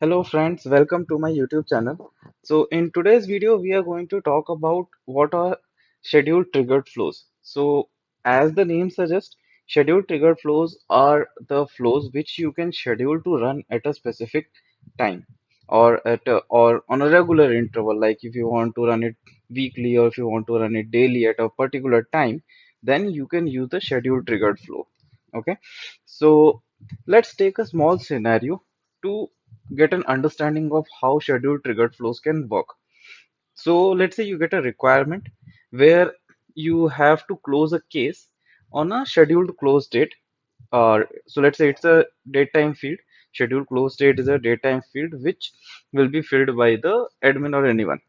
Hello friends, welcome to my YouTube channel. So in today's video, we are going to talk about what are scheduled triggered flows. So as the name suggests, scheduled triggered flows are the flows which you can schedule to run at a specific time or on a regular interval. Like if you want to run it weekly or if you want to run it daily at a particular time, then you can use the scheduled triggered flow. Okay, so let's take a small scenario to get an understanding of how scheduled triggered flows can work. So let's say you get a requirement where you have to close a case on a scheduled close date. So let's say it's a datetime field. Scheduled close date is a datetime field which will be filled by the admin or anyone.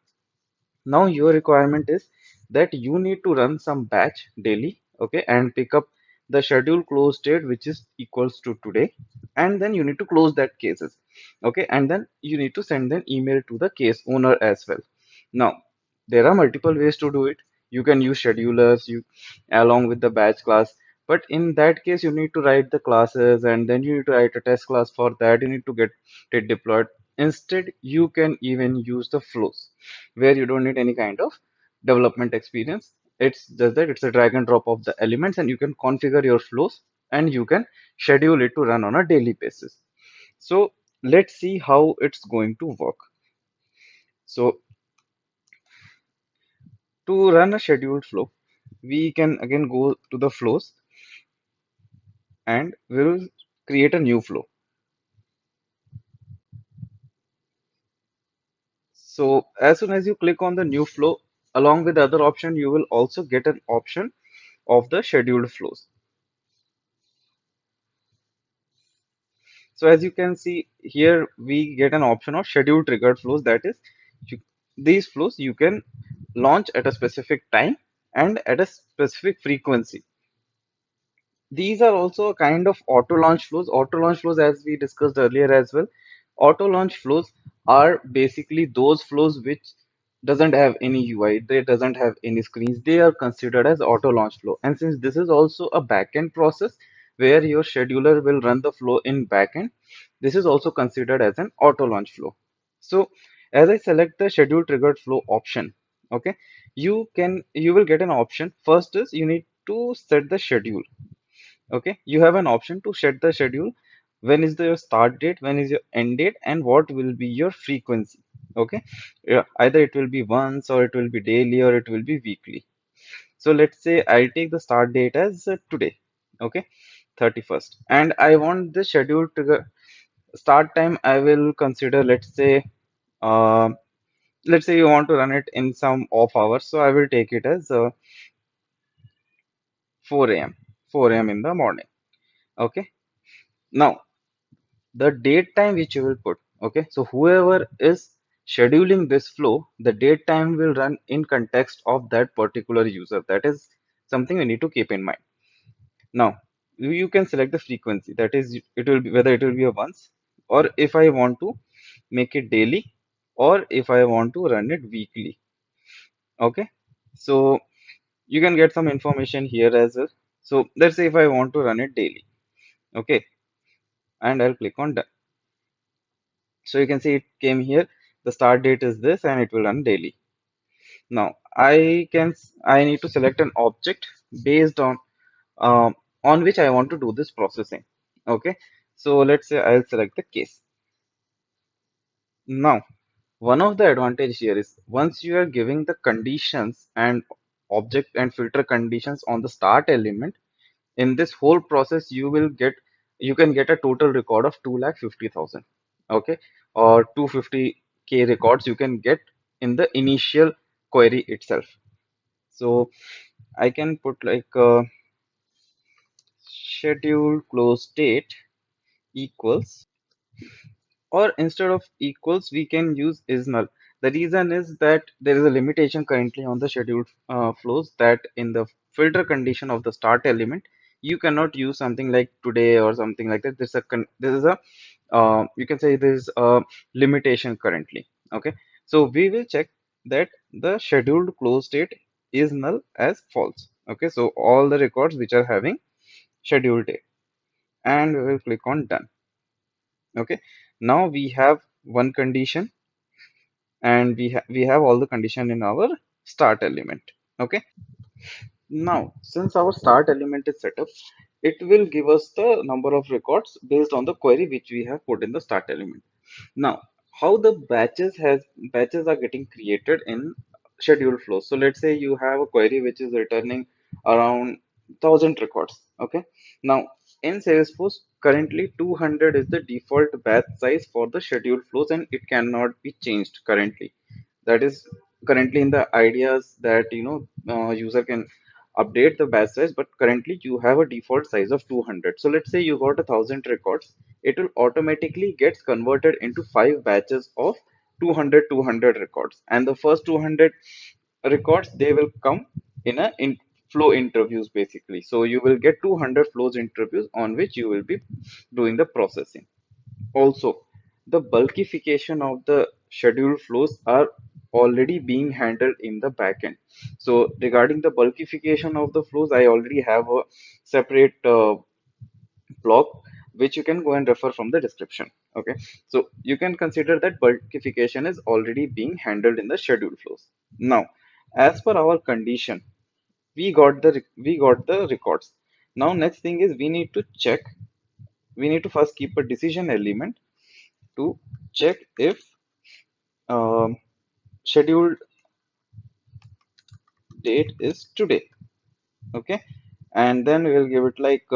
Now your requirement is that you need to run some batch daily, okay, and pick up the schedule close date which is equals to today, and then you need to close that cases, okay, and then you need to send an email to the case owner as well. Now there are multiple ways to do it. You can use schedulers, you along with the batch class, but in that case you need to write the classes and then you need to write a test class for that. You need to get it deployed. Instead, you can even use the flows where you don't need any kind of development experience. It's just that it's a drag and drop of the elements, and you can configure your flows and you can schedule it to run on a daily basis. So let's see how it's going to work. So to run a scheduled flow, we can again go to the flows and we'll create a new flow. So as soon as you click on the new flow, along with the other option, you will also get an option of the scheduled flows. So as you can see here, we get an option of schedule triggered flows. That is, you, these flows you can launch at a specific time and at a specific frequency. These are also a kind of auto launch flows. Auto launch flows, as we discussed earlier as well, auto launch flows are basically those flows which doesn't have any UI, they doesn't have any screens. They are considered as auto launch flow. And since this is also a backend process where your scheduler will run the flow in backend, this is also considered as an auto launch flow. So as I select the schedule triggered flow option, okay, you will get an option. First is you need to set the schedule. Okay, you have an option to set the schedule. When is the your start date, when is your end date, and what will be your frequency. Okay, yeah, either it will be once or it will be daily or it will be weekly. So let's say I'll take the start date as today, okay, 31st, and I want the schedule trigger start time. I will consider, uh, let's say you want to run it in some off hours, so I will take it as 4 a.m. 4 a.m. in the morning. Okay, now the date time which you will put, okay, so whoever is scheduling this flow, the date time will run in context of that particular user. That is something we need to keep in mind. Now you can select the frequency, that is it will be whether it will be a once, or if I want to make it daily, or if I want to run it weekly. Okay, so you can get some information here as well. So let's say if I want to run it daily, okay, and I'll click on done. So you can see it came here. The start date is this, and it will run daily. Now I need to select an object based on which I want to do this processing. Okay, so let's say I'll select the case. Now, one of the advantage here is once you are giving the conditions and object and filter conditions on the start element, in this whole process you can get a total record of 2,50,000, okay, or 250K records you can get in the initial query itself. So I can put like schedule close date equals, or instead of equals we can use is null. The reason is that there is a limitation currently on the scheduled flows, that in the filter condition of the start element you cannot use something like today or something like that. This is a you can say there is a limitation currently. Okay, so we will check that the scheduled close date is null as false. Okay, so all the records which are having scheduled date, and we will click on done. Okay, now we have one condition, and we have all the condition in our start element. Okay. Now, since our start element is set up, it will give us the number of records based on the query which we have put in the start element. Now, how the batches are getting created in scheduled flow. So let's say you have a query which is returning around 1000 records. Okay. Now, in Salesforce, currently 200 is the default batch size for the scheduled flows, and it cannot be changed currently. That is currently in the ideas that user can update the batch size, but currently you have a default size of 200. So let's say you got 1000 records, it will automatically gets converted into five batches of 200 records, and the first 200 records they will come in a flow interviews basically. So you will get 200 flows interviews on which you will be doing the processing. Also, the bulkification of the scheduled flows are already being handled in the backend. So regarding the bulkification of the flows, I already have a separate blog which you can go and refer from the description. Okay, so you can consider that bulkification is already being handled in the scheduled flows. Now, as per our condition, we got the records. Now, next thing is we need to check. We need to first keep a decision element to check if um, scheduled date is today. Okay, and then we will give it like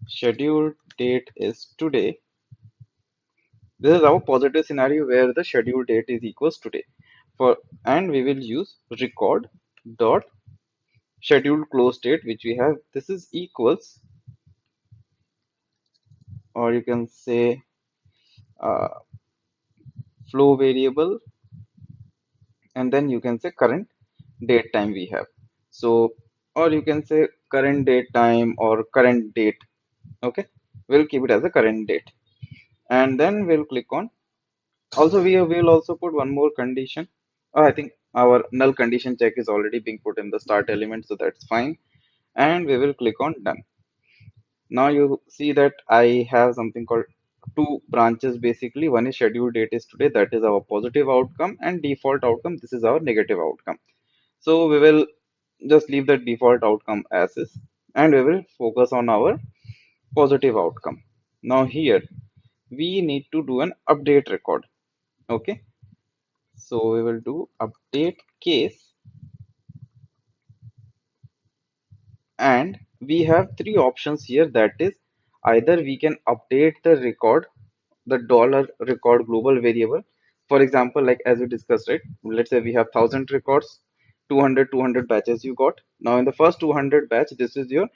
scheduled date is today. This is our positive scenario where the scheduled date is equals today. For and we will use record dot scheduled close date, which we have. This is equals, or you can say uh, flow variable, and then you can say current date time we have. So, or you can say current date time or current date. Okay, we'll keep it as a current date, and then we'll click on. Also, we will also put one more condition. I think our null condition check is already being put in the start element, so that's fine. And we will click on done. Now you see that I have something called two branches basically. One is scheduled date is today, that is our positive outcome, and default outcome, this is our negative outcome. So we will just leave the default outcome as is, and we will focus on our positive outcome. Now here we need to do an update record. Okay, so we will do update case, and we have three options here. That is, either we can update the record, the dollar record global variable. For example, like as we discussed, right? Let's say we have 1000 records, 200 batches you got. Now in the first 200 batch, this is your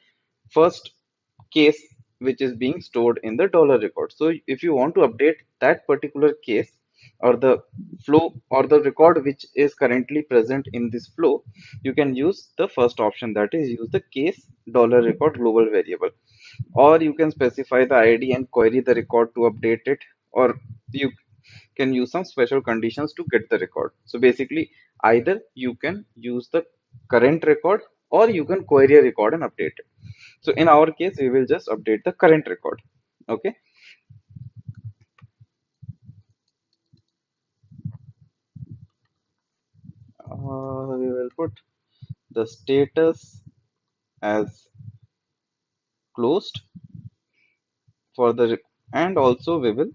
first case which is being stored in the dollar record. So if you want to update that particular case or the flow or the record which is currently present in this flow, you can use the first option, that is use the case dollar record global variable, or you can specify the ID and query the record to update it, or you can use some special conditions to get the record. So basically, either you can use the current record or you can query a record and update it. So in our case, we will just update the current record. Okay. We will put the status as closed for the and also we will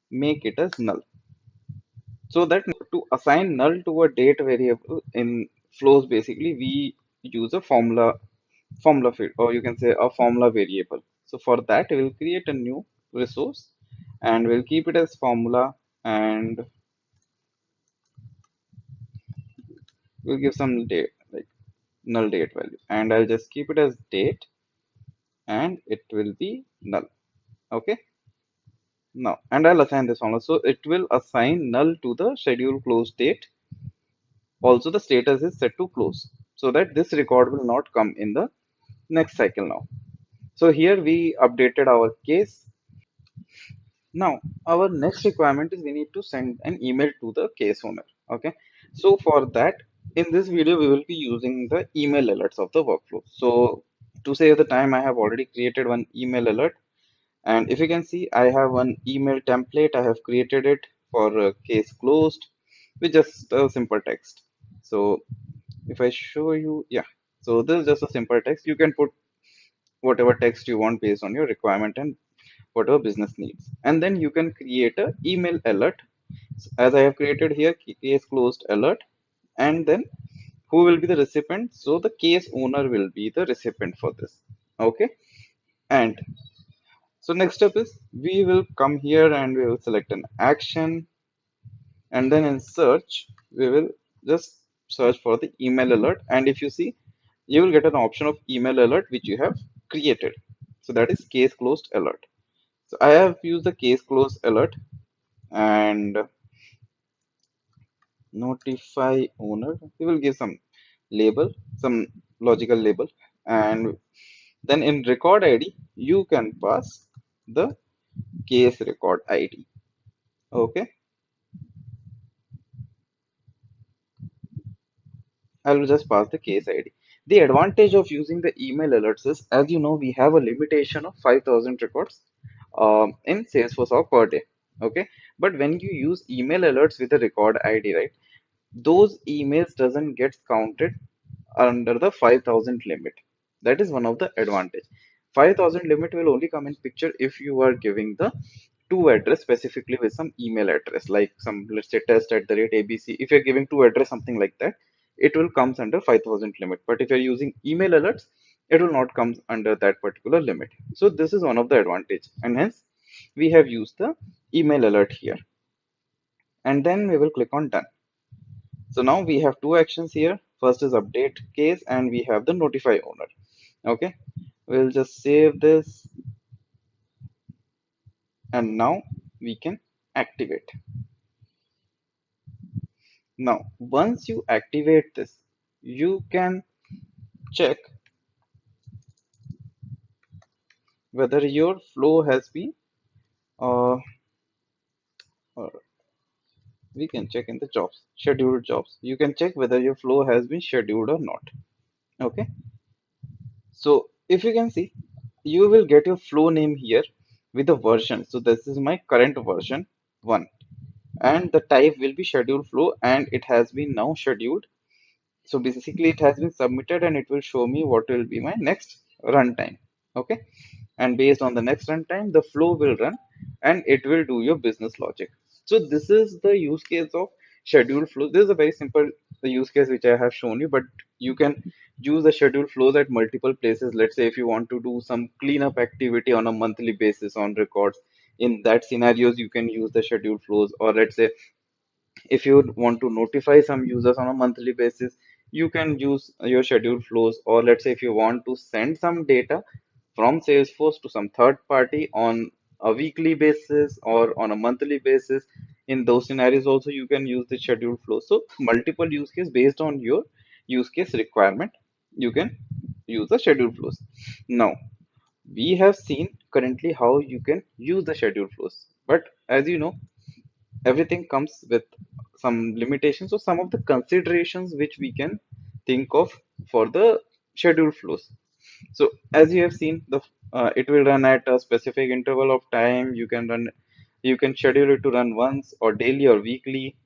make it as null. So that to assign null to a date variable in flows, basically we use a formula field, or you can say a formula variable. So for that, we will create a new resource and we'll keep it as formula, and we'll give some date like null date value, and I'll just keep it as date and it will be null. Okay. Now, and I'll assign this formula. So it will assign null to the schedule close date. Also, the status is set to close so that this record will not come in the next cycle now. So here we updated our case. Now, our next requirement is we need to send an email to the case owner. Okay. So for that, in this video, we will be using the email alerts of the workflow. So to save the time, I have already created one email alert. And if you can see, I have one email template. I have created it for case closed with just a simple text. So if I show you, yeah, so this is just a simple text. You can put whatever text you want based on your requirement and whatever business needs. And then you can create a email alert as I have created here, case closed alert. And then who will be the recipient? So the case owner will be the recipient for this. Okay. And so next step is we will come here and we will select an action, and then in search we will just search for the email alert. And if you see, you will get an option of email alert which you have created. So that is case closed alert. So I have used the case closed alert and notify owner. We will give some label, some logical label, and then in record ID you can pass the case record ID. Okay, I will just pass the case ID. The advantage of using the email alerts is, as you know, we have a limitation of 5,000 records in Salesforce or per day. Okay, but when you use email alerts with a record ID, right, those emails doesn't get counted under the 5,000 limit. That is one of the advantage. 5,000 limit will only come in picture if you are giving the to address specifically with some email address, like some, let's say, test at the rate ABC. If you're giving to address something like that, it will comes under 5,000 limit. But if you're using email alerts, it will not come under that particular limit. So this is one of the advantage, and hence we have used the email alert here. And then we will click on done. So now we have two actions here. First is update case, and we have the notify owner. Okay, we'll just save this, and now we can activate. Now, once you activate this, you can check whether your flow has been, uh, or we can check in the jobs, scheduled jobs. You can check whether your flow has been scheduled or not. Okay, so if you can see, you will get your flow name here with the version. So this is my current version 1, and the type will be scheduled flow, and it has been now scheduled. So basically it has been submitted, and it will show me what will be my next runtime. Okay, and based on the next runtime the flow will run, and it will do your business logic. So this is the use case of scheduled flow. This is a very simple use case which I have shown you, but you can use the scheduled flows at multiple places. Let's say if you want to do some cleanup activity on a monthly basis on records, in that scenarios you can use the scheduled flows. Or let's say if you want to notify some users on a monthly basis, you can use your scheduled flows. Or let's say if you want to send some data from Salesforce to some third party on a weekly basis or on a monthly basis, in those scenarios also you can use the scheduled flow. So multiple use case based on your use case requirement, you can use the scheduled flows. Now we have seen currently how you can use the scheduled flows, but as you know, everything comes with some limitations. So some of the considerations which we can think of for the scheduled flows. So as you have seen, the it will run at a specific interval of time. You can schedule it to run once or daily or weekly,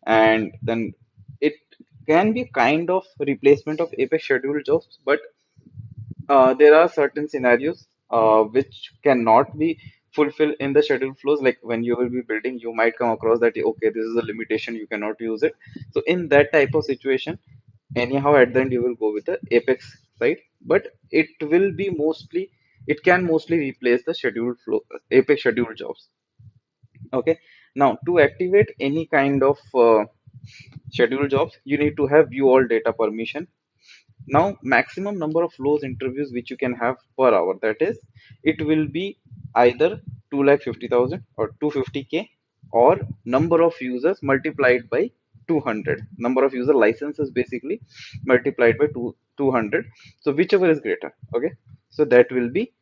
and then it can be kind of replacement of Apex scheduled jobs. But there are certain scenarios which cannot be fulfilled in the schedule flows. Like when you will be building, you might come across that okay, this is a limitation, you cannot use it. So in that type of situation, anyhow at the end you will go with the Apex side, but it can mostly replace the scheduled flow Apex scheduled jobs. Okay, now to activate any kind of scheduled jobs, you need to have view all data permission. Now, maximum number of flows interviews which you can have per hour, that is, it will be either 2,50,000 or 250K, or number of users multiplied by 200. Number of user licenses basically multiplied by 200. So whichever is greater. Okay. So that will be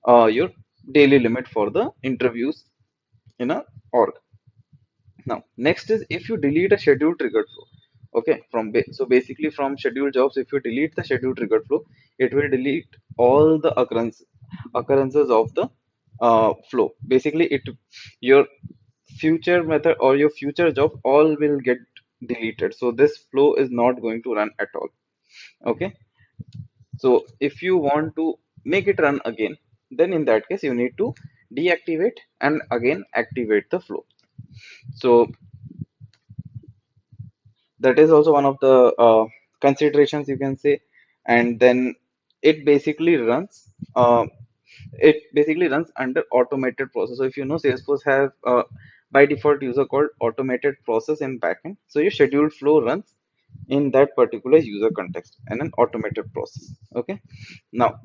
your daily limit for the interviews in a org. Now, next is if you delete a scheduled triggered flow. Okay, so basically from scheduled jobs, if you delete the scheduled triggered flow, it will delete all the occurrences of the flow. Basically, it your future method or your future job all will get deleted. So this flow is not going to run at all. Okay. So if you want to make it run again, then in that case you need to deactivate and again activate the flow. So that is also one of the considerations you can say. And then it basically runs under automated process. So if you know, Salesforce have by default user called automated process in backend. So your scheduled flow runs in that particular user context and an automated process. Okay. Now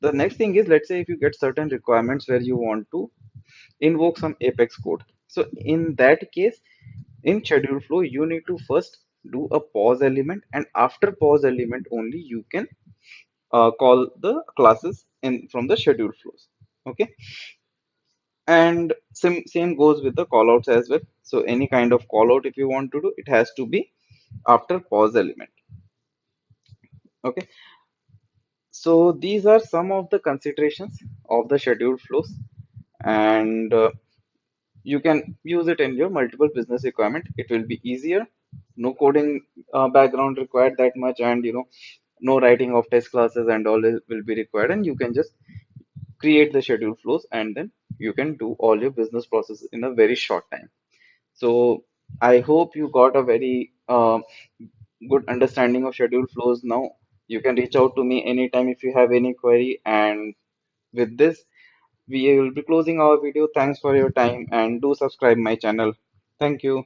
the next thing is, let's say if you get certain requirements where you want to invoke some Apex code. So in that case, in schedule flow, you need to first do a pause element, and after pause element only you can call the classes in from the schedule flows. Okay, and same goes with the callouts as well. So any kind of callout if you want to do, it has to be after pause element. Okay, so these are some of the considerations of the scheduled flows, and you can use it in your multiple business requirement. It will be easier, no coding background required that much, and no writing of test classes and all will be required, and you can just create the schedule flows, and then you can do all your business processes in a very short time. So I hope you got a very good understanding of schedule flows now. You can reach out to me anytime if you have any query, and with this we will be closing our video. Thanks for your time, and do subscribe my channel. Thank you.